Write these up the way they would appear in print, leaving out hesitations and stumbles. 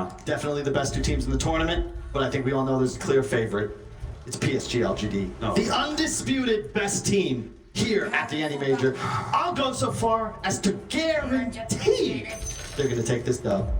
Yeah. Definitely the best two teams in the tournament, but I think we all know there's a clear favorite. It's PSG LGD. Oh. The undisputed best team here at the Any Major. I'll go so far as to guarantee they're going to take this dub.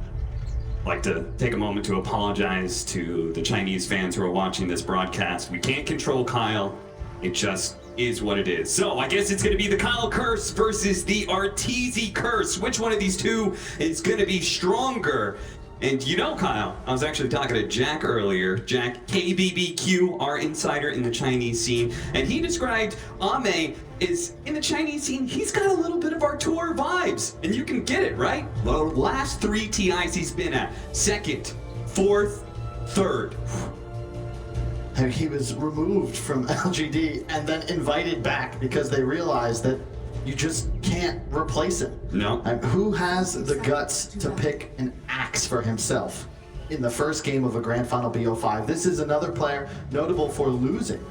I'd like to take a moment to apologize to the Chinese fans who are watching this broadcast. We can't control Kyle. It just is what it is. So I guess it's going to be the Kyle curse versus the Arteezy curse. Which one of these two is going to be stronger? And you know, Kyle, I was actually talking to Jack earlier. Jack, KBBQ, our insider in the Chinese scene, and he described Ame is in the Chinese scene. He's got a little bit of Artur vibes, and you can get it, right? The last 3 TIs he's been at, 2nd, 4th, 3rd. And he was removed from LGD and then invited back because they realized that you just can't replace him. No. And who has the guts to pick an axe for himself in the first game of a Grand Final Bo5? This is another player notable for losing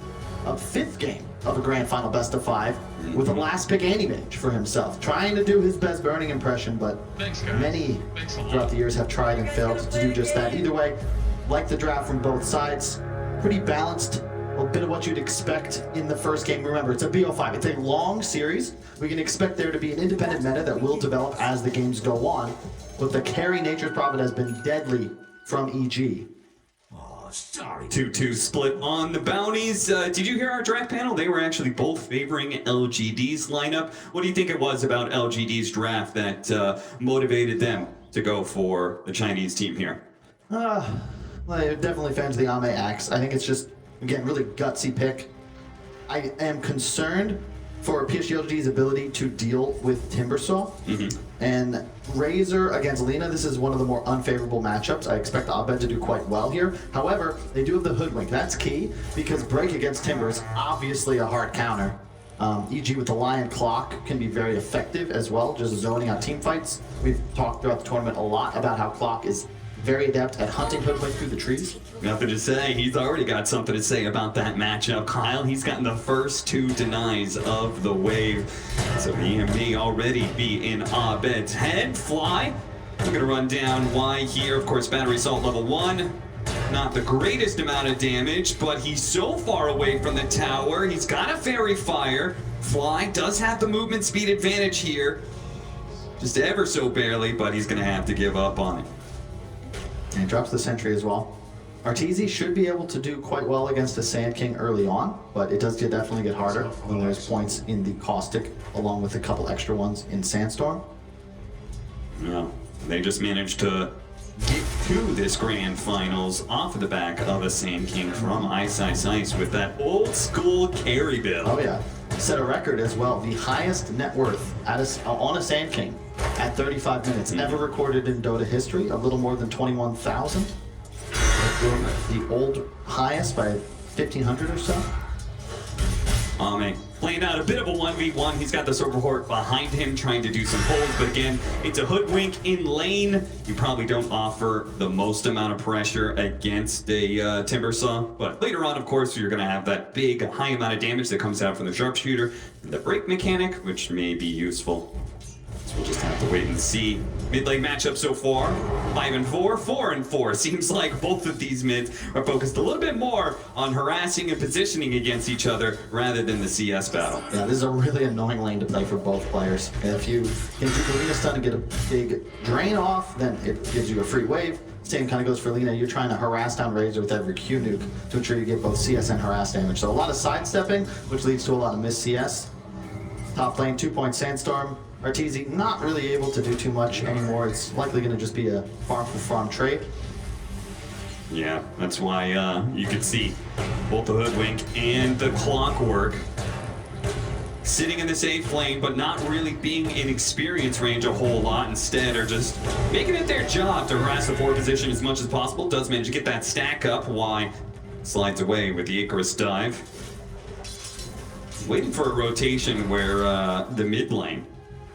a 5th game of a Grand Final Best of 5 with a last pick Anti-Mage for himself. Trying to do his best burning impression, but many throughout the years have tried and failed to do just that. Either way, like the draft from both sides, pretty balanced. A bit of what you'd expect in the first game. Remember, it's a Bo5. It's a long series. We can expect there to be an independent meta that will develop as the games go on. But the carry Nature's Prophet has been deadly from EG. Oh, sorry. 2-2 split on the bounties. Did you hear our draft panel? They were actually both favoring LGD's lineup. What do you think it was about LGD's draft that motivated them to go for the Chinese team here? Well, they're definitely fans of the Ame Axe. I think it's just, again, really gutsy pick. I am concerned for PSG LGD's ability to deal with Timbersaw. And Razor against Lina, this is one of the more unfavorable matchups. I expect Abed to do quite well here. However, they do have the Hoodwink. That's key because Break against Timber is obviously a hard counter. EG with the Lion Clock can be very effective as well, just zoning out team fights. We've talked throughout the tournament a lot about how Clock is very adept at hunting Hoodwink through the trees. Nothing to say. He's already got something to say about that matchup. Kyle, he's gotten the first 2 denies of the wave. So he may already be in Abed's head. Fly, I'm going to run down why here. Of course, battery assault level 1. Not the greatest amount of damage, but he's so far away from the tower. He's got a fairy fire. Fly does have the movement speed advantage here. Just ever so barely, but he's going to have to give up on it. And he drops the sentry as well. Arteezy should be able to do quite well against a Sand King early on, but it does definitely get harder when there's points in the Caustic, along with a couple extra ones in Sandstorm. Yeah, they just managed to get to this grand finals off of the back of a Sand King from Ice Ice Ice with that old school carry build. Oh yeah, set a record as well. The highest net worth on a Sand King at 35 minutes ever recorded in Dota history, a little more than 21,000. The old highest by 1,500 or so. Ame playing out a bit of a 1v1. He's got the Silver Horde behind him trying to do some pulls, but again, it's a Hoodwink in lane. You probably don't offer the most amount of pressure against a Timbersaw, but later on, of course, you're going to have that big, high amount of damage that comes out from the Sharpshooter, and the break mechanic, which may be useful. So we'll just have to wait and see. Mid lane matchup so far, 5-4, 4-4. Seems like both of these mids are focused a little bit more on harassing and positioning against each other rather than the CS battle. Yeah, this is a really annoying lane to play for both players. If you can do Lina stun and get a big drain off, then it gives you a free wave. Same kind of goes for Lina. You're trying to harass down Razor with every Q nuke to ensure you get both CS and harass damage. So a lot of sidestepping, which leads to a lot of missed CS. Top lane, 2-point Sandstorm. Arteezy not really able to do too much anymore. It's likely going to just be a farm for farm trade. Yeah, that's why you could see both the Hoodwink and the Clockwork sitting in the safe lane, but not really being in experience range a whole lot. Instead, are just making it their job to harass the forward position as much as possible. Does manage to get that stack up. Why slides away with the Icarus dive. Waiting for a rotation where the mid lane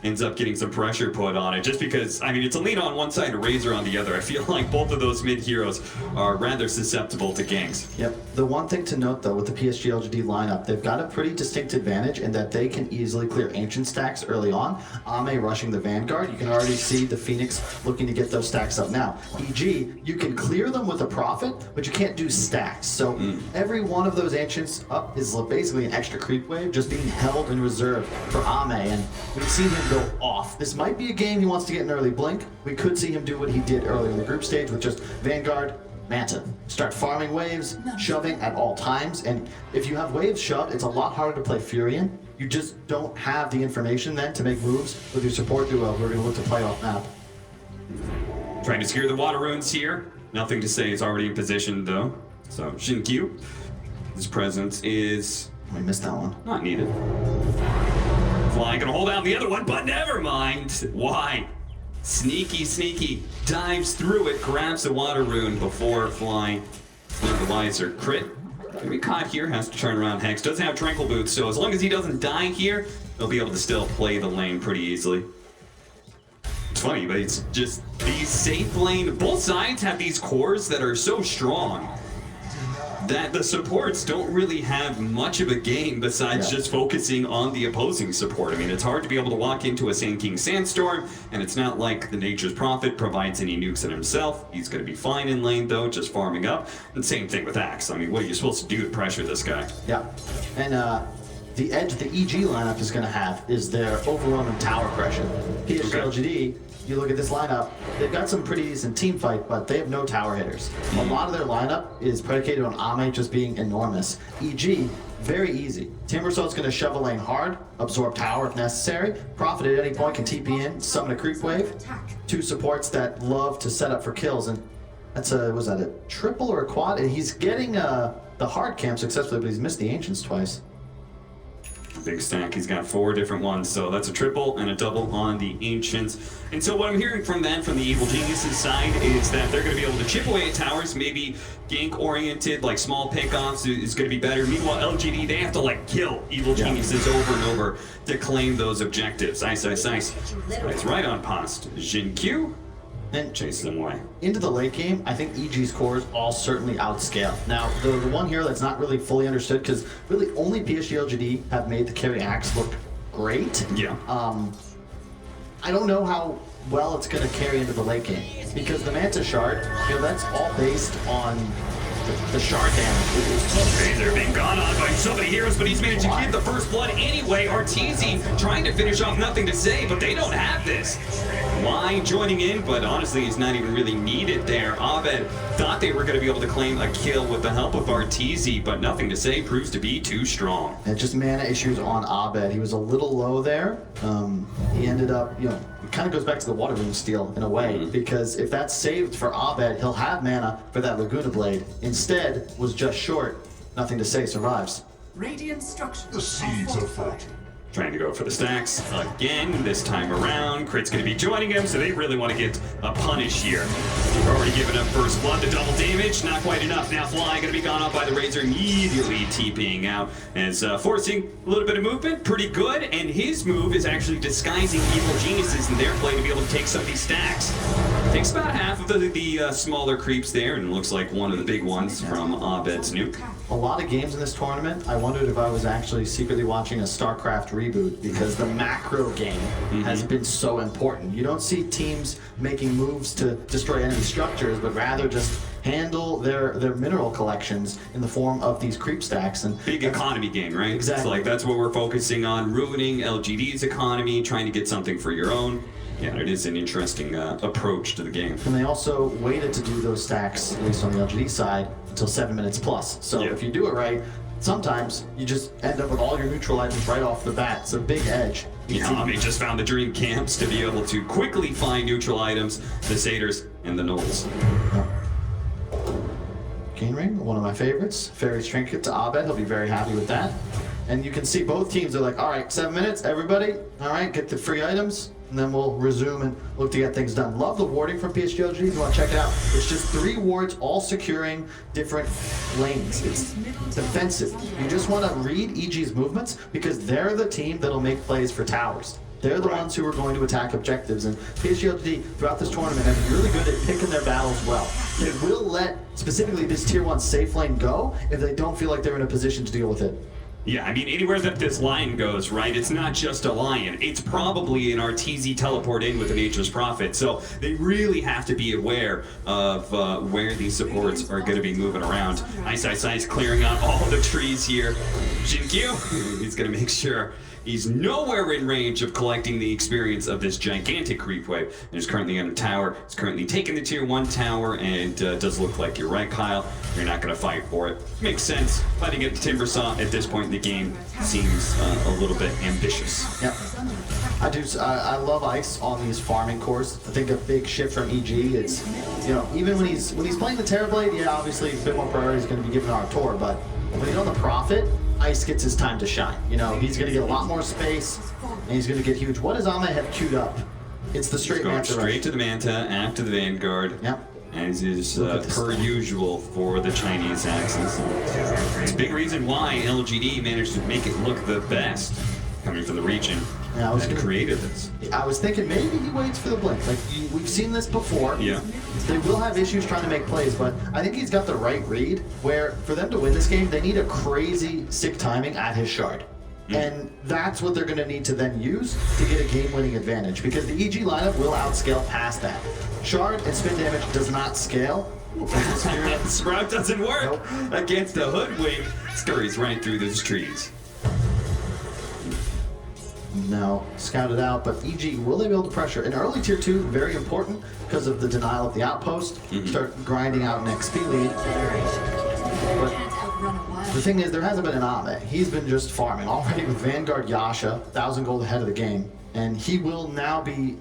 ends up getting some pressure put on it, just because, I mean, it's a lead on one side, a Razor on the other. I feel like both of those mid heroes are rather susceptible to ganks. Yep. The one thing to note, though, with the PSG LGD lineup, they've got a pretty distinct advantage in that they can easily clear Ancient stacks early on. Ame rushing the Vanguard. You can already see the Phoenix looking to get those stacks up now. EG, you can clear them with a Prophet, but you can't do stacks. So every one of those Ancients up is basically an extra creep wave just being held in reserve for Ame, and we've seen him go off. This might be a game he wants to get an early blink. We could see him do what he did earlier in the group stage with just Vanguard, Manta. Start farming waves, shoving at all times, and if you have waves shoved, it's a lot harder to play Furion. You just don't have the information then to make moves with your support duo. We're going to look to play off map. Trying to secure the water runes here. Nothing to say, it's already in position though. So Shinkyu, his presence is We missed that one. not needed. Fly gonna hold out the other one, but never mind. Why? Sneaky dives through it, grabs the water rune before Fly. The wiser crit. Gonna be caught here, has to turn around. Hex does have Tranquil Boots, so as long as he doesn't die here, he'll be able to still play the lane pretty easily. It's funny, but it's just these safe lane. Both sides have these cores that are so strong that the supports don't really have much of a game besides just focusing on the opposing support. I mean, it's hard to be able to walk into a Sand King Sandstorm, and it's not like the Nature's Prophet provides any nukes in himself. He's going to be fine in lane, though, just farming up. And same thing with Axe. I mean, what are you supposed to do to pressure this guy? Yeah. And the edge the EG lineup is going to have is their overwhelming tower pressure. PSG LGD, you look at this lineup, they've got some pretty decent team fight, but they have no tower hitters. A lot of their lineup is predicated on Ame just being enormous. EG, very easy. Timbersault's going to shove a lane hard, absorb tower if necessary. Prophet at any point can TP in, summon a creep wave. Two supports that love to set up for kills, and that's a, was that a triple or a quad? And he's getting the hard camp successfully, but he's missed the Ancients twice. Big stack. He's got 4 different ones, so that's a triple and a double on the Ancients. And so what I'm hearing from them, from the Evil Geniuses side, is that they're going to be able to chip away at towers, maybe gank-oriented, like small pickoffs is going to be better. Meanwhile, LGD, they have to like kill Evil Geniuses over and over to claim those objectives. Ice. It's right on past. Jinkyu And chases them away. into the late game, I think EG's cores all certainly outscale. Now, the one hero that's not really fully understood, because really only PSG LGD have made the carry Axe look great. Yeah. I don't know how well it's going to carry into the late game, because the Manta Shard, you know, that's all based on the shard damage. Razor being gone on by so many heroes, but he's managed to get the first blood anyway. Arteezy trying to finish off, nothing to say, but they don't have this. Why joining in, but honestly, he's not even really needed there. Abed thought they were going to be able to claim a kill with the help of Arteezy, but nothing to say, proves to be too strong. And just mana issues on Abed. He was a little low there. He ended up, you know, it kind of goes back to the Water Rune steal in a way, because if that's saved for Abed, he'll have mana for that Laguna Blade. Instead, was just short. Nothing to say, survives. Radiant structures. The seeds are forged. Trying to go for the stacks again this time around. Crit's going to be joining him, so they really want to get a punish here. They've already given up first blood to double damage. Not quite enough. Now Fly going to be gone off by the Razor, immediately TPing out as forcing a little bit of movement. Pretty good, and his move is actually disguising Evil Geniuses in their play to be able to take some of these stacks. Takes about half of the smaller creeps there, and it looks like one of the big ones from Abed's nuke. A lot of games in this tournament, I wondered if I was actually secretly watching a StarCraft reboot, because the macro game has been so important. You don't see teams making moves to destroy enemy structures, but rather just handle their mineral collections in the form of these creep stacks. And Big economy game, right? Exactly. It's like that's what we're focusing on, ruining LGD's economy, trying to get something for your own. Yeah, it is an interesting approach to the game. And they also waited to do those stacks, at least on the LGD side, until 7 minutes plus. So Yeah. if you do it right, sometimes you just end up with all your neutral items right off the bat. It's a big edge. Yeah, they just found the dream camps to be able to quickly find neutral items, the Satyrs and the Knolls. Cane Ring, one of my favorites. Fairy's Trinket to Abed, he'll be very happy with that. And you can see both teams are like, all right, 7 minutes, everybody. All right, get the free items, and then we'll resume and look to get things done. Love the warding from PSG LGD, if you want to check it out. It's just 3 wards all securing different lanes. It's defensive. You just want to read EG's movements, because they're the team that'll make plays for towers. They're the ones who are going to attack objectives, and PSG LGD throughout this tournament have been really good at picking their battles well. They will let specifically this tier 1 safe lane go if they don't feel like they're in a position to deal with it. Yeah, I mean, anywhere that this lion goes, right, it's not just a lion. It's probably an RTZ teleport in with a Nature's Prophet. So they really have to be aware of where these supports are going to be moving around. Ice clearing out all the trees here. Jinkyu, he's going to make sure he's nowhere in range of collecting the experience of this gigantic creep wave. And he's currently on a tower. He's currently taking the tier 1 tower, and does look like you're right, Kyle. You're not going to fight for it. Makes sense. Fighting at the Timbersaw at this point in the game seems a little bit ambitious. Yep. I love Ice on these farming cores. I think a big shift from EG is, you know, even when he's playing the Terrorblade, yeah, obviously a bit more priority is going to be given on our tour, but when he's on the Prophet, Ice gets his time to shine. You know, he's going to get a lot more space, and he's going to get huge. What does Ame have queued up? It's the straight Manta straight rush. to the Manta, after the Vanguard. Yep. As is per usual for the Chinese Axis. It's a big reason why LGD managed to make it look the best coming from the region. Yeah, that created this. I was thinking maybe he waits for the blink. Like, we've seen this before. Yeah. They will have issues trying to make plays, but I think he's got the right read where for them to win this game, they need a crazy sick timing at his shard. And that's what they're going to need to then use to get a game-winning advantage, because the EG lineup will outscale past that. Shard and spin damage does not scale. Sprout doesn't work against the Hoodwink. Scurries right through those trees. No, scouted out, but EG, will they be able to pressure? In early tier 2, very important because of the denial of the outpost. Start grinding out an XP lead. But the thing is, there hasn't been an Ame. He's been just farming already with Vanguard Yasha, 1,000 gold ahead of the game. And he will now be,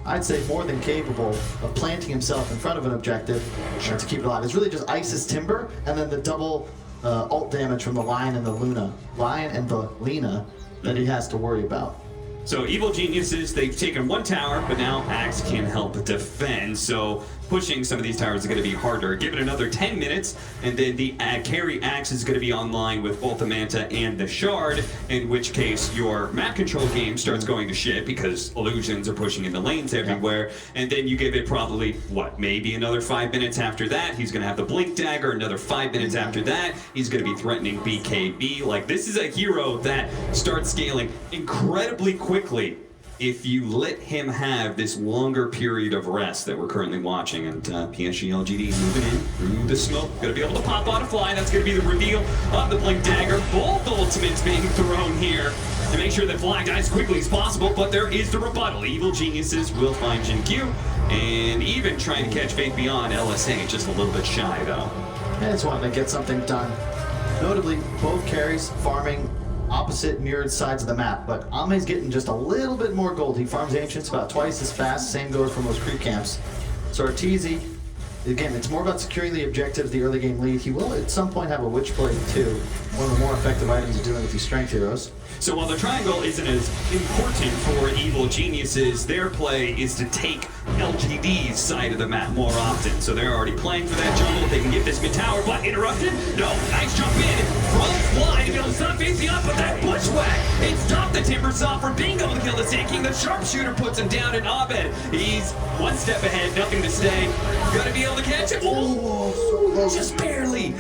I'd say, more than capable of planting himself in front of an objective to keep it alive. It's really just Ice's Timber and then the double ult damage from the Lion and the Luna. Lion and the Lina that he has to worry about. So Evil Geniuses, they've taken 1 tower, but now Axe can help defend. So pushing some of these towers is going to be harder. Give it another 10 minutes, and then the carry Axe is going to be online with both the Manta and the Shard, in which case your map control game starts going to shit because illusions are pushing in the lanes everywhere. And then you give it probably, what, maybe another 5 minutes after that. He's going to have the Blink Dagger. Another 5 minutes after that, he's going to be threatening BKB. Like, this is a hero that starts scaling incredibly quickly if you let him have this longer period of rest that we're currently watching. And PSG LGD moving in through the smoke. Gonna be able to pop on a fly. That's gonna be the reveal of the Blink Dagger. Both ultimates being thrown here to make sure that Fly dies as quickly as possible, but there is the rebuttal. Evil Geniuses will find Jinkyu, and even trying to catch Faith Beyond. LSA just a little bit shy though. I just wanted to get something done. Notably, both carries farming opposite mirrored sides of the map, but Ame's getting just a little bit more gold. He farms Ancients about twice as fast. Same goes for most creep camps. So Arteezy, again, it's more about securing the objectives, the early game lead. He will at some point have a Witchblade too, one of the more effective items of doing with these strength heroes. So while the triangle isn't as important for Evil Geniuses, their play is to take LGD's side of the map more often. So they're already playing for that jungle. They can get this mid-tower, but interrupted? No, nice jump in from Fly to be able to stop facing up, but that bushwhack, it stopped the Timbersaw from being able to kill the Sand King. The sharpshooter puts him down, and Abed, he's one step ahead, nothing to stay. Gotta be able to catch it. Oh, just barely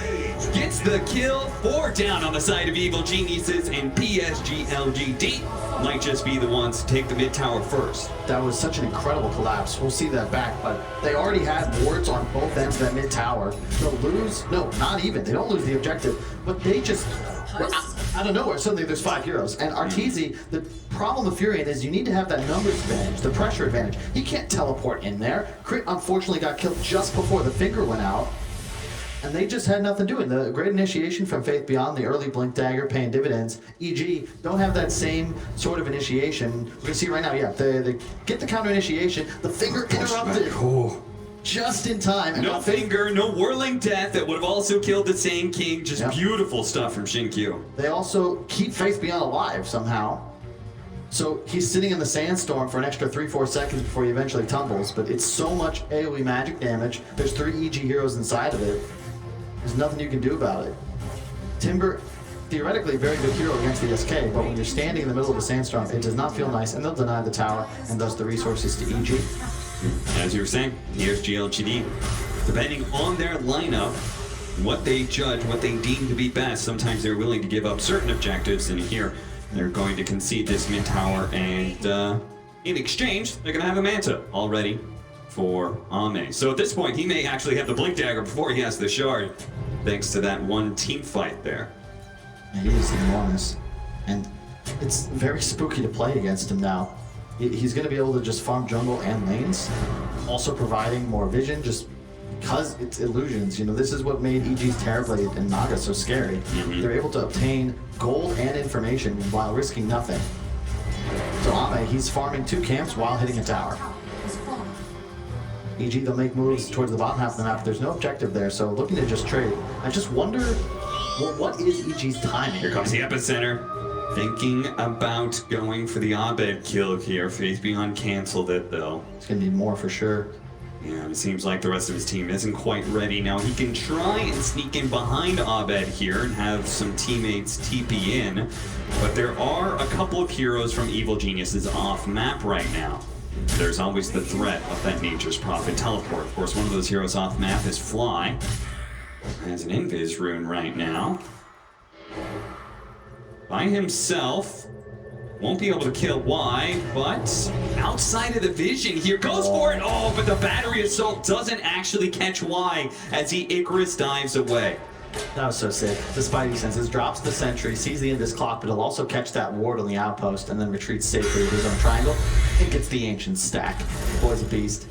gets the kill. 4 down on the side of Evil Geniuses, and PSG LGD might just be the ones to take the mid-tower first. That was such an incredible collapse. We'll see that back, but they already had wards on both ends of that mid-tower. They'll lose, no, not even. They don't lose the objective, but they just, out of nowhere, suddenly there's 5 heroes. And Arteezy, the problem with Furion is you need to have that numbers advantage, the pressure advantage. He can't teleport in there. Crit unfortunately got killed just before the finger went out. And they just had nothing doing. The great initiation from Faith Beyond, the early Blink Dagger paying dividends. EG don't have that same sort of initiation. We can see right now, yeah, they get the counter initiation. The finger interrupted just in time. No finger, no whirling death that would have also killed the Sand King. Just beautiful stuff from Jinkyu. They also keep Faith Beyond alive somehow. So he's sitting in the sandstorm for an extra 3-4 seconds before he eventually tumbles, but it's so much AoE magic damage. There's 3 EG heroes inside of it. There's nothing you can do about it. Timber, theoretically a very good hero against the SK, but when you're standing in the middle of a sandstorm, it does not feel nice, and they'll deny the tower and thus the resources to EG. As you were saying, PSG LGD, depending on their lineup, what they judge, what they deem to be best, sometimes they're willing to give up certain objectives, and here they're going to concede this mid tower, and in exchange, they're going to have a Manta already for Ame. So at this point, he may actually have the Blink Dagger before he has the Shard, thanks to that one team fight there. He is enormous, and it's very spooky to play against him now. He's going to be able to just farm jungle and lanes, also providing more vision just because it's illusions. You know, this is what made EG's Terrorblade and Naga so scary. They're able to obtain gold and information while risking nothing. So Ame, he's farming 2 camps while hitting a tower. EG, they'll make moves towards the bottom half of the map, but there's no objective there, so looking to just trade. I just wonder, well, what is EG's timing? Here comes the epicenter. Thinking about going for the Abed kill here. Faith Beyond canceled it though. It's gonna need more for sure. Yeah, it seems like the rest of his team isn't quite ready. Now he can try and sneak in behind Abed here and have some teammates TP in, but there are a couple of heroes from Evil Geniuses off map right now. There's always the threat of that Nature's Prophet teleport. Of course, one of those heroes off map is Fly. Has an Invis rune right now. By himself, won't be able to kill Y, but outside of the vision here, goes for it! Oh, but the battery assault doesn't actually catch Y as he Icarus dives away. That was so sick. The Spidey senses, drops the sentry, sees the end of his clock, but he'll also catch that ward on the outpost and then retreats safely with his own triangle. It gets the ancient stack. The boy's a beast.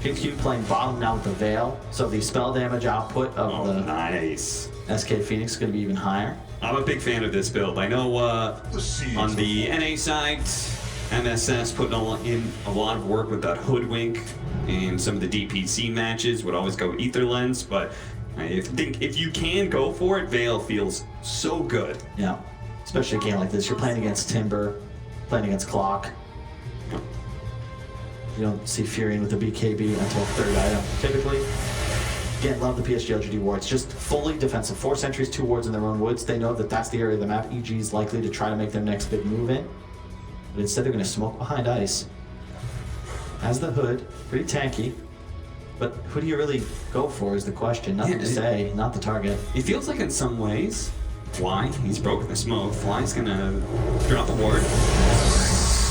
Q playing bottom now with the Veil, so the spell damage output of the nice. SK Phoenix is going to be even higher. I'm a big fan of this build. I know on the NA side, MSS putting in a lot of work with that Hoodwink and some of the DPC matches would always go Ether Lens, but I think if you can go for it, Veil feels so good. Yeah, especially a game like this. You're playing against Timber, playing against Clock. You don't see Furion with the BKB until 3rd item, typically. Again, love the PSG LGD wards. Just fully defensive. 4 sentries, 2 wards in their own woods. They know that that's the area of the map EG is likely to try to make their next big move in. But instead they're going to smoke behind ice. Has the Hood, pretty tanky. But who do you really go for is the question. Nothing to say, not the target. It feels like in some ways, Fly, he's broken the smoke. Fly's gonna drop a ward.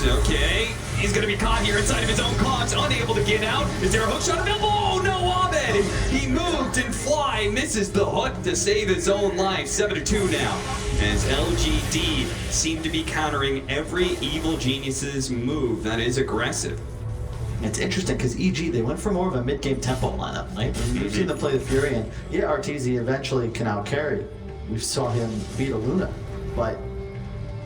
Okay, he's gonna be caught here inside of his own clogs, unable to get out. Is there a hook shot available? Oh no, Abed! He moved and Fly misses the hook to save his own life. 7-2 now, as LGD seem to be countering every Evil Genius's move that is aggressive. It's interesting because EG, they went for more of a mid-game tempo lineup, right? We've seen them play the Furion. Yeah, RTZ eventually can out-carry. We saw him beat a Luna, but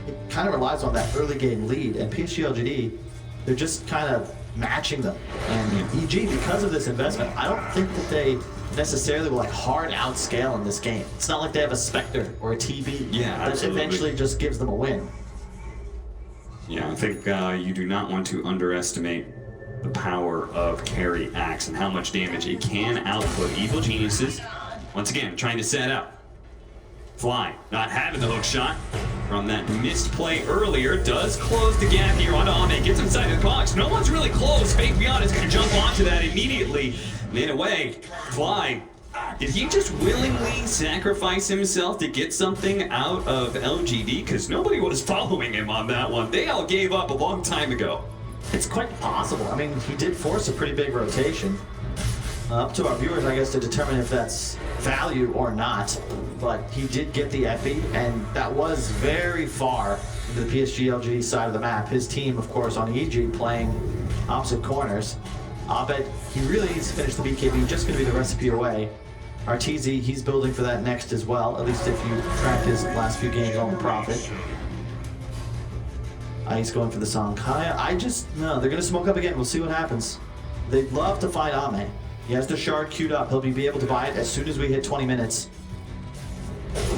it kind of relies on that early game lead, and PSG LGD, they're just kind of matching them. And EG, because of this investment, I don't think that they necessarily will like hard outscale in this game. It's not like they have a Spectre or a TB that eventually just gives them a win. Yeah, I think you do not want to underestimate the power of Carry Axe and how much damage it can output. Evil Geniuses, once again, trying to set up. Fly, not having the hook shot from that missed play earlier, does close the gap here on Ame, gets inside the box. No one's really close. Faith Beyond is going to jump onto that immediately. Made away. Fly, did he just willingly sacrifice himself to get something out of LGD? Because nobody was following him on that one. They all gave up a long time ago. It's quite possible. I mean, he did force a pretty big rotation. Up to our viewers, I guess, to determine if that's value or not. But he did get the Epi, and that was very far into the PSG LGD side of the map. His team, of course, on EG playing opposite corners. Abed, he really needs to finish the BKB, just going to be the recipe away. RTZ, he's building for that next as well, at least if you track his last few games on the Prophet. He's going for the Sankaya. No, they're going to smoke up again. We'll see what happens. They'd love to fight Ame. He has the Shard queued up. He'll be able to buy it as soon as we hit 20 minutes.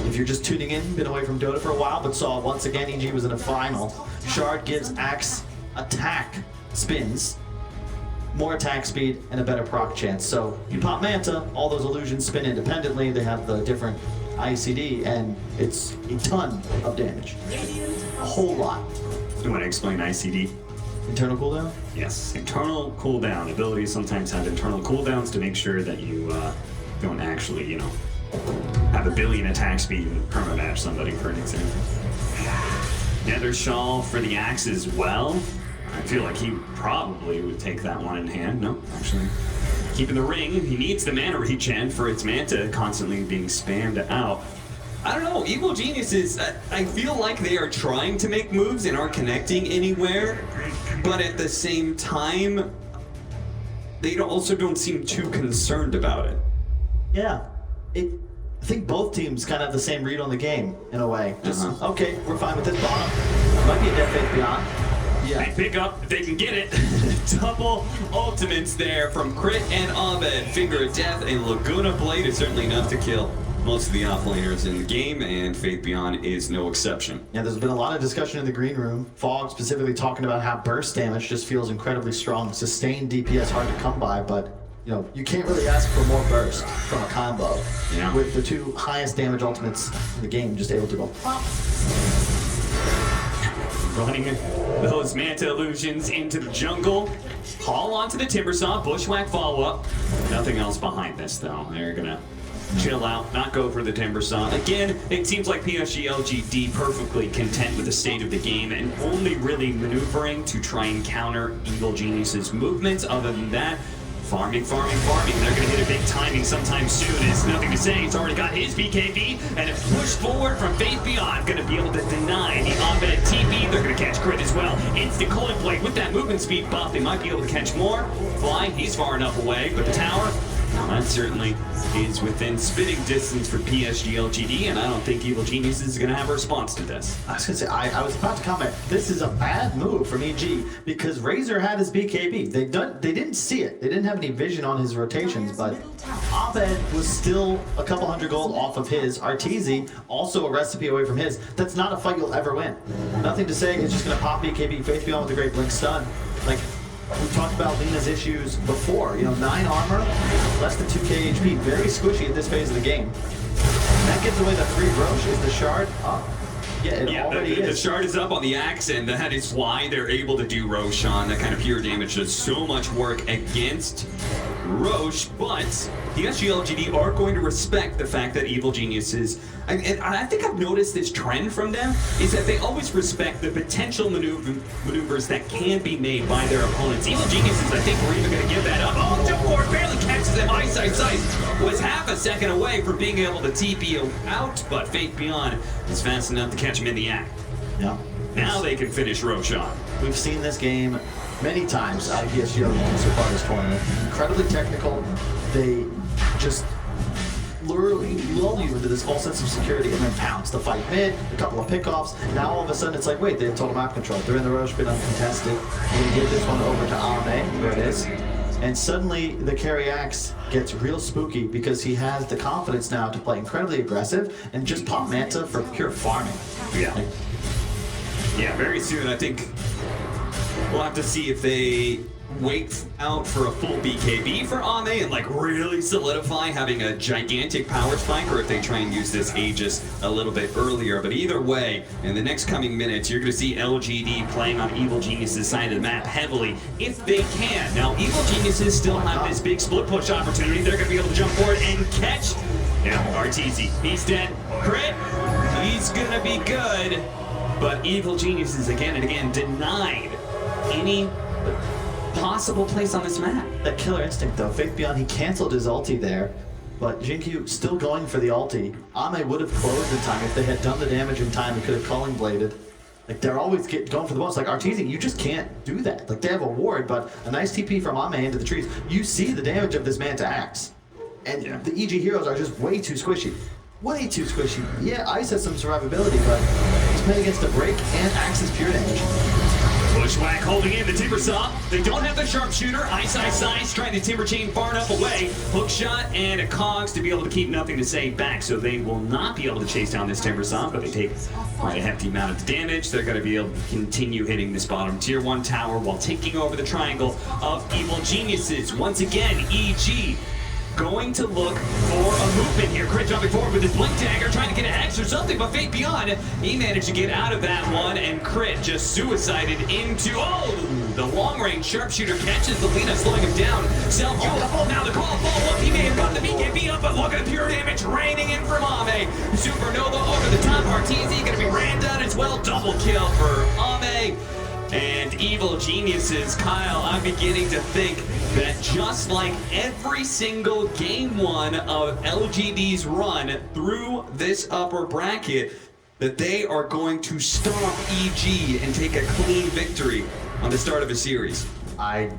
If you're just tuning in, been away from Dota for a while, but saw once again EG was in a final. Shard gives Axe attack spins, more attack speed, and a better proc chance. So you pop Manta, all those illusions spin independently. They have the different ICD, and it's a ton of damage. A whole lot. You want to explain ICD? Internal cooldown? Yes, internal cooldown. Abilities sometimes have internal cooldowns to make sure that you don't actually, have a billion attack speed and permamatch somebody, for an example. Nether Shawl for the axe as well. I feel like he probably would take that one in hand. No, actually. Keeping the ring, he needs the mana regen for its manta constantly being spammed out. I don't know, Evil Geniuses, I feel like they are trying to make moves and aren't connecting anywhere, but at the same time, they also don't seem too concerned about it. Yeah. I think both teams kind of have the same read on the game, in a way. Just, okay, we're fine with this bottom. Might be a Death Faith Beyond. Yeah. They pick up, they can get it. Double ultimates there from Crit and Abed. Finger of Death and Laguna Blade is certainly enough to kill most of the offlaners in the game, and Faith Beyond is no exception. Yeah, there's been a lot of discussion in the green room. Fog specifically talking about how burst damage just feels incredibly strong. Sustained DPS hard to come by, but you can't really ask for more burst from a combo. Yeah. With the two highest damage ultimates in the game just able to go pop. Running those Manta Illusions into the jungle. Haul onto the Timbersaw, Bushwhack follow-up. Nothing else behind this, though. They're gonna chill out, not go for the Timbersaw. Again, it seems like PSG LGD perfectly content with the state of the game and only really maneuvering to try and counter Evil Genius's movements. Other than that, farming. They're going to hit a big timing sometime soon. It's nothing to say. He's already got his BKB, and a push forward from Faith Beyond. Going to be able to deny the Abed TP. They're going to catch Crit as well. Instant Coin Blade with that movement speed buff. They might be able to catch more. Fly, he's far enough away, but the tower, well, that certainly is within spitting distance for PSG LGD, and I don't think Evil Genius is going to have a response to this. I was going to say, I was about to comment, this is a bad move from EG because Razor had his BKB. They didn't see it. They didn't have any vision on his rotations, but Abed was still a couple hundred gold off of his. Arteezy, also a recipe away from his. That's not a fight you'll ever win. Nothing to say, he's just going to pop BKB, Faith Beyond with a great blink stun. Like, we talked about Lena's issues before. 9 armor, less than 2k HP, very squishy at this phase of the game. And that gives away the free Roche. Is the shard up? Yeah, it already is. The shard is up on the axe, and that is why they're able to do Roshan. That kind of pure damage does so much work against Roche, but the SGLGD are going to respect the fact that Evil Geniuses, and I think I've noticed this trend from them, is that they always respect the potential maneuvers that can be made by their opponents. Evil Geniuses, I think, we're even going to give that up. Oh, jump forward, barely catches them. Ice, was half a second away from being able to TP out, but Faith Beyond is fast enough to catch him in the act. Yeah. Now they can finish Roshan. We've seen this game many times out of PSG so far this tournament. Incredibly technical. They just lull you into this false sense of security and then pounce. The fight mid, a couple of pickoffs. Now all of a sudden it's like, wait, they have total map control. They're in the Roche bit uncontested. We give this one over to Ame. There it is. And suddenly the carry axe gets real spooky because he has the confidence now to play incredibly aggressive and just pop Manta for pure farming. Yeah. Yeah, very soon I think we'll have to see if they wait out for a full BKB for Ame and really solidify having a gigantic power spike, or if they try and use this Aegis a little bit earlier. But either way, in the next coming minutes, you're going to see LGD playing on Evil Genius's side of the map heavily if they can. Now, Evil Geniuses still have this big split push opportunity. They're going to be able to jump forward and catch. Arteezy, he's dead. Crit, he's going to be good. But Evil Geniuses again and again denied any possible place on this map. That killer instinct though, Faith Beyond, he canceled his ulti there, but Jinkyu still going for the ulti. Ame would have closed in time if they had done the damage in time. They could have Culling Bladed. They're always going for the bonus. Arteezy, you just can't do that. They have a ward, but a nice TP from Ame into the trees. You see the damage of this Manta Axe. And the EG heroes are just way too squishy. Way too squishy. Yeah, Ice has some survivability, but he's playing against a break and Axe's pure damage. Bushwhack holding in the Timbersaw. They don't have the sharpshooter. Ice, trying to timber chain far enough away. Hook shot and a Cogs to be able to keep Nothing to Say back, so they will not be able to chase down this Timbersaw, but they take quite a hefty amount of damage. They're going to be able to continue hitting this bottom tier 1 tower while taking over the triangle of Evil Geniuses. Once again, EG going to look for a movement here. Crit jumping forward with his blink dagger, trying to get an X or something, but Fate Beyond, he managed to get out of that one, and Crit just suicided into, the long-range sharpshooter catches the Lina, slowing him down. Self-kill, now the call, follow-up, he may have got the BKB up, but look at the pure damage raining in from Ame. Supernova over the top, RTZ gonna be ran down as well, double kill for Ame. And Evil Geniuses, Kyle, I'm beginning to think that just like every single game one of LGD's run through this upper bracket, that they are going to stomp EG and take a clean victory on the start of a series. I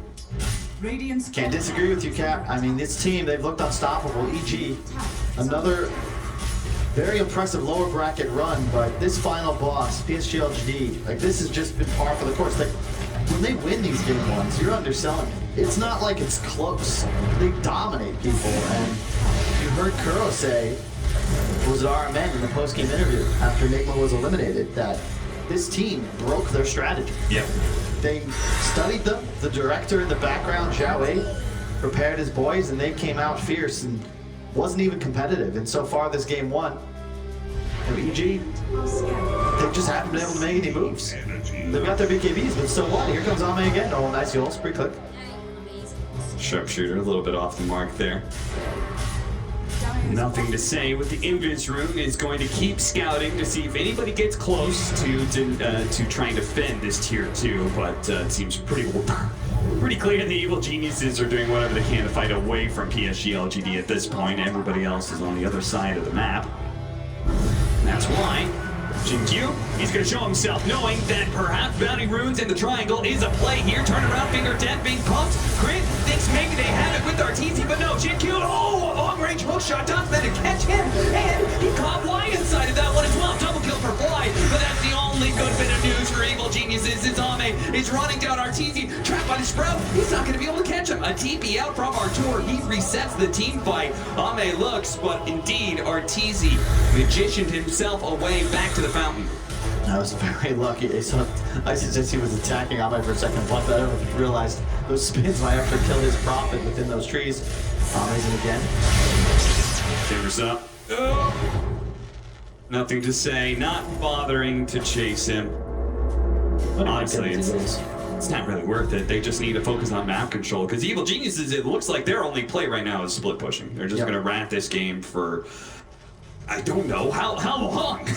can't disagree with you, Cap. I mean, this team, they've looked unstoppable. EG, another very impressive lower bracket run, but this final boss, PSG LGD, like this has just been par for the course. Like when they win these game ones, you're underselling it. It's not like it's close. They dominate people, and you heard Kuro say, was it RMN in the post-game interview after Enigma was eliminated, that this team broke their strategy. Yep. They studied them. The director in the background, Zhao Wei, prepared his boys, and they came out fierce and wasn't even competitive. And so far, this game one, EG, they just haven't been able to make any moves. They've got their BKBs, but so what? Here comes Ame again. Oh, nice ult, spree click. Sharpshooter, a little bit off the mark there. Nothing to say with the Invis room, is going to keep scouting to see if anybody gets close to trying to fend this tier 2, but it seems pretty clear the Evil Geniuses are doing whatever they can to fight away from PSG LGD at this point. Everybody else is on the other side of the map. And that's why Jinkyu, he's going to show himself, knowing that perhaps Bounty Runes in the triangle is a play here. Turn around, finger death being pumped. Crit thinks maybe they have it with Arteezy, but no, Jinkyu, a long-range hookshot does that to catch him, and he caught Y inside of that one as well. Double kill for Fly, but that's the only good bit of news for Evil Geniuses. Is Ame is running down Arteezy, trapped by the Sprout. He's not going to be able to catch him. A TP out from Artur. He resets the team fight. Ame looks, but indeed, Arteezy magicianed himself away back to the fountain. I was very lucky. I suggest he was attacking Ame for a second, but I don't know if he realized those spins might have to kill his prophet within those trees. Ame's in again. Fingers up. Oh. Nothing to say, not bothering to chase him. Honestly, it's not really worth it. They just need to focus on map control, because Evil Geniuses, it looks like their only play right now is split pushing. They're just going to rat this game for, I don't know, how long?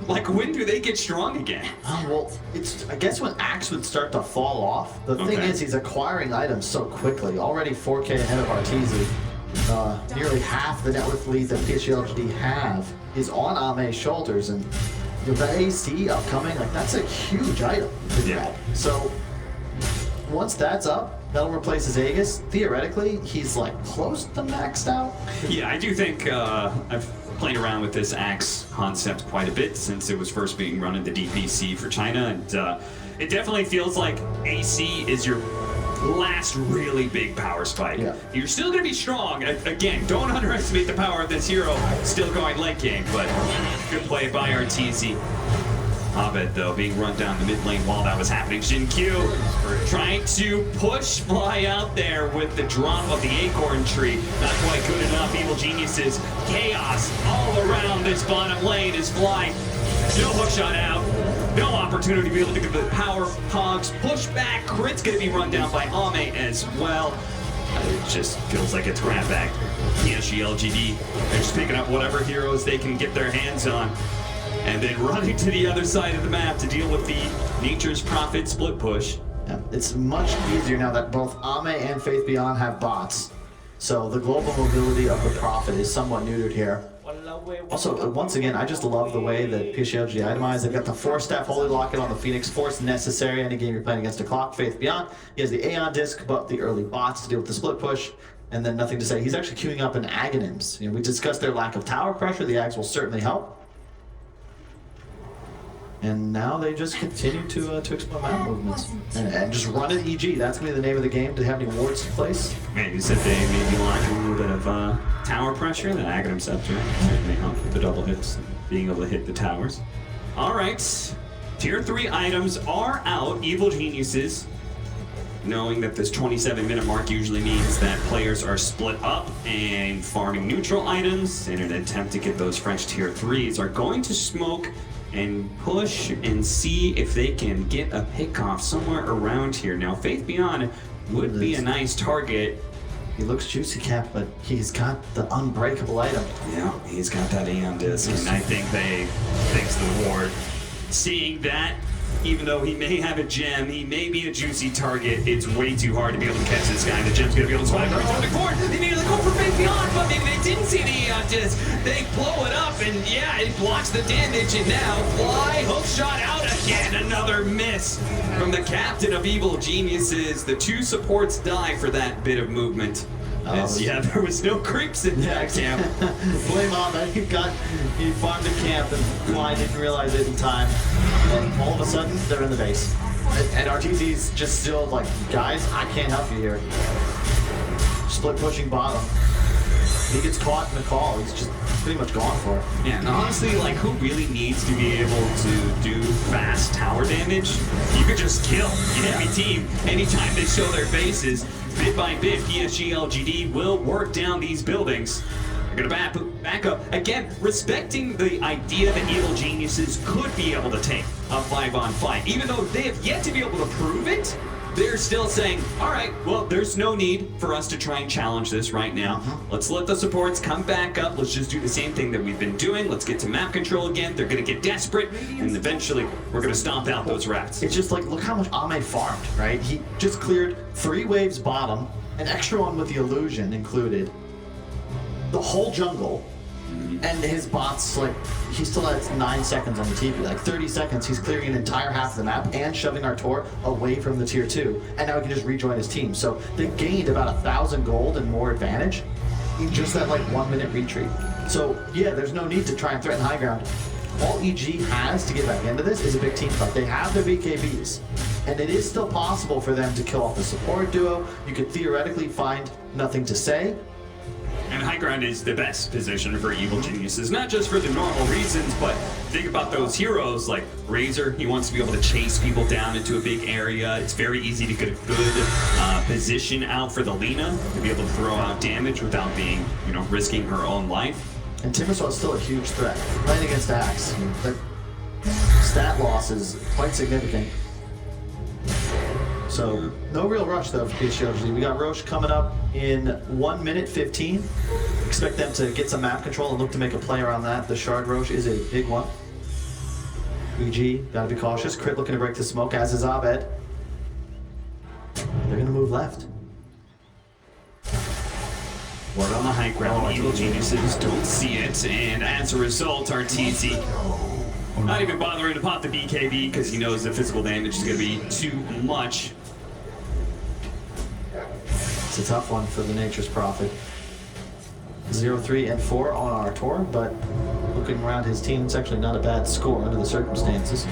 Like, when do they get strong again? Well, it's, I guess when Axe would start to fall off. The thing is, he's acquiring items so quickly. Already 4K ahead of Arteezy. Nearly half the net worth lead that PSG LGD have is on Ame's shoulders, and the AC upcoming, like, that's a huge item to grab. So once that's up, that'll replace his Aegis. Theoretically, he's like close to maxed out. Yeah, I do think I've played around with this Axe concept quite a bit since it was first being run in the DPC for China, and it definitely feels like AC is your last really big power spike. Yeah. You're still going to be strong. Again, don't underestimate the power of this hero still going late game, but good play by Arteezy. Abed, though, being run down the mid lane while that was happening. Jinkyu trying to push Fly out there with the drop of the Acorn Tree. Not quite good enough. Evil Geniuses. Chaos all around this bottom lane as Fly. No hookshot out. No opportunity to be able to get the power hogs. Push back. Crit's going to be run down by Ame as well. It just feels like it's rat back. PSG LGD. They're just picking up whatever heroes they can get their hands on, and then running to the other side of the map to deal with the Nature's Prophet split push. Yeah, it's much easier now that both Ame and Faith Beyond have bots. So the global mobility of the Prophet is somewhat neutered here. Also, once again, I just love the way that PSG LGD itemized. They've got the 4-staff Holy Locket on the Phoenix Force, necessary any game you're playing against a clock. Faith Beyond, he has the Aeon Disc, but the early bots to deal with the split push. And then nothing to say. He's actually queuing up an Aghanims. You know, we discussed their lack of tower pressure. The Ags will certainly help. And now they just continue to explore map movements and just run at EG. That's gonna be the name of the game. To have any wards in place? Man, you said they maybe lack a little bit of tower pressure. The Aghanim Scepter certainly help with the double hits, and being able to hit the towers. All right, tier 3 items are out. Evil Geniuses knowing that this 27-minute mark usually means that players are split up and farming neutral items in an attempt to get those French tier 3s, are going to smoke and push and see if they can get a pick off somewhere around here. Now, Faith Beyond would be a nice target. He looks juicy, Cap, but he's got the unbreakable item. Yeah, he's got that Aeon disc, and I think thanks to the ward, seeing that, even though he may have a gem, he may be a juicy target, it's way too hard to be able to catch this guy. The gem's gonna be able to survive right jumping forward. They immediately go for Faith Beyond, but maybe they didn't see the Aeon disc. They blow it up, and yeah, it blocks the damage, and now Fly, hook shot out again. Another miss from the captain of Evil Geniuses. The two supports die for that bit of movement. Yeah, there was no creeps in that camp. Blame on that. He farmed a camp and Fly didn't realize it in time. And all of a sudden, they're in the base. And RTZ's just still like, guys, I can't help you here. Split pushing bottom. He gets caught in the call. He's just pretty much gone for it. Yeah, and honestly, like, who really needs to be able to do fast tower damage? You could just kill the enemy team anytime they show their faces. Bit by bit, PSG LGD will work down these buildings. They're gonna back up. Again, respecting the idea that Evil Geniuses could be able to take a 5-on-5. Even though they have yet to be able to prove it, they're still saying, all right, well, there's no need for us to try and challenge this right now. Let's let the supports come back up. Let's just do the same thing that we've been doing. Let's get to map control again. They're going to get desperate, and eventually we're going to stomp out those rats. It's just like, look how much Ahmed farmed, right? He just cleared 3 waves bottom, an extra one with the illusion included, the whole jungle, and his bots, like, he still has 9 seconds on the TP. Like 30 seconds, he's clearing an entire half of the map and shoving our Tor away from the tier 2. And now he can just rejoin his team. So they gained about 1,000 gold and more advantage in just that like 1 minute retreat. So yeah, there's no need to try and threaten high ground. All EG has to get back into this is a big team fight. They have their BKBs. And it is still possible for them to kill off the support duo. You could theoretically find nothing to say. And high ground is the best position for Evil Geniuses, not just for the normal reasons, but think about those heroes like Razor. He wants to be able to chase people down into a big area. It's very easy to get a good position out for the Lina to be able to throw out damage without being, risking her own life. And Timbersaw is still a huge threat. Playing against Axe, the stat loss is quite significant. So, no real rush though for PSG LGD. We got Roche coming up in 1 minute 15. Expect them to get some map control and look to make a play around that. The Shard Roche is a big one. EG, gotta be cautious. Crit looking to break the smoke, as is Abed. They're gonna move left. Word on the high ground, Evil Geniuses don't see it, and as a result, RTZ not even bothering to pop the BKB because he knows the physical damage is gonna be too much. It's a tough one for the Nature's Prophet. 0, 3, and 4 on our tour, but looking around his team, it's actually not a bad score under the circumstances.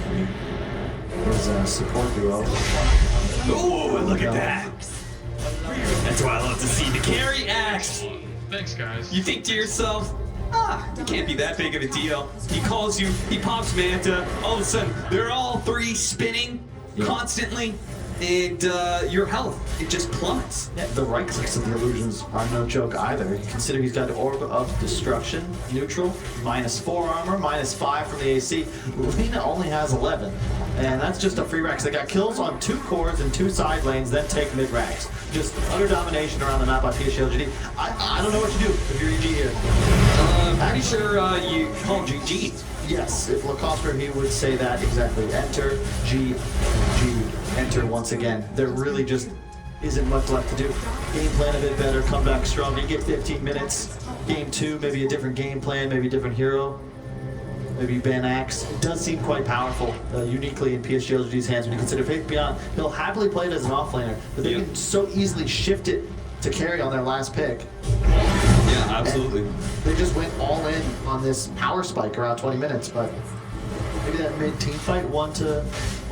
His support duo. Oh, look at that! That's why I love to see the carry axe. Thanks, guys. You think to yourself, it can't be that big of a deal. He calls you, he pops Manta, all of a sudden, they're all 3 spinning constantly. And your health, it just plummets. Yeah, the right clicks of the illusions are no joke either. Consider he's got Orb of Destruction, neutral, -4 armor, -5 from the AC. Lina only has 11, and that's just a free rack. So they got kills on 2 cores and 2 side lanes, then take mid racks. Just utter domination around the map by PSG LGD. I don't know what to do if you're EG here. Pretty sure you call GG. Yes, if Lacoste he would say that exactly. Enter, G, enter once again. There really just isn't much left to do. Game plan a bit better, come back strong. You get 15 minutes. Game 2, maybe a different game plan, maybe a different hero. Maybe ban Axe. It does seem quite powerful, uniquely in PSG LGD's hands when you consider Faith Beyond. He'll happily play it as an offlaner, but they can so easily shift it to carry on their last pick. Yeah, absolutely. And they just went all in on this power spike around 20 minutes, but maybe that mid-team fight, 1 to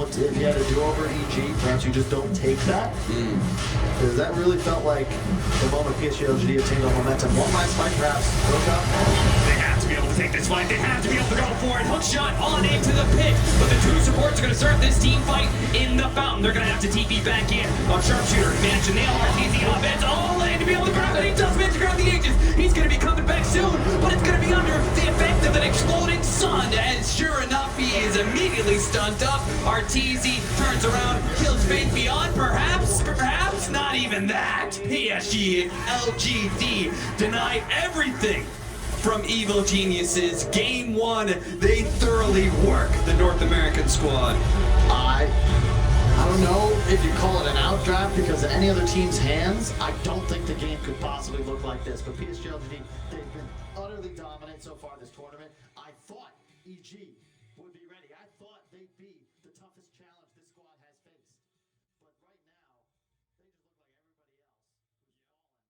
If you had a do-over EG, perhaps you just don't take that? Because that really felt like the moment PSG LGD obtained on momentum. One last fight, perhaps. Dota. They have to be able to take this fight. They have to be able to go for it. Hook shot on into the pit. But the two supports are going to start this team fight in the fountain. They're going to have to TP back in on Sharpshooter. Manage to nail RTZ offense all in to be able to grab it. He does manage to grab the Aegis. He's going to be coming back soon, but it's going to be under the effect of an exploding sun. As sure enough, he is immediately stunned up. RTZ turns around, kills Faith Beyond. Perhaps not even that. PSG LGD deny everything from Evil Geniuses. Game 1, they thoroughly work the North American squad. I don't know if you call it an outdraft because in any other team's hands, I don't think the game could possibly look like this. But PSG LGD, they've been utterly dominant so far this tournament. I thought EG would be ready. I thought they'd be the toughest challenge.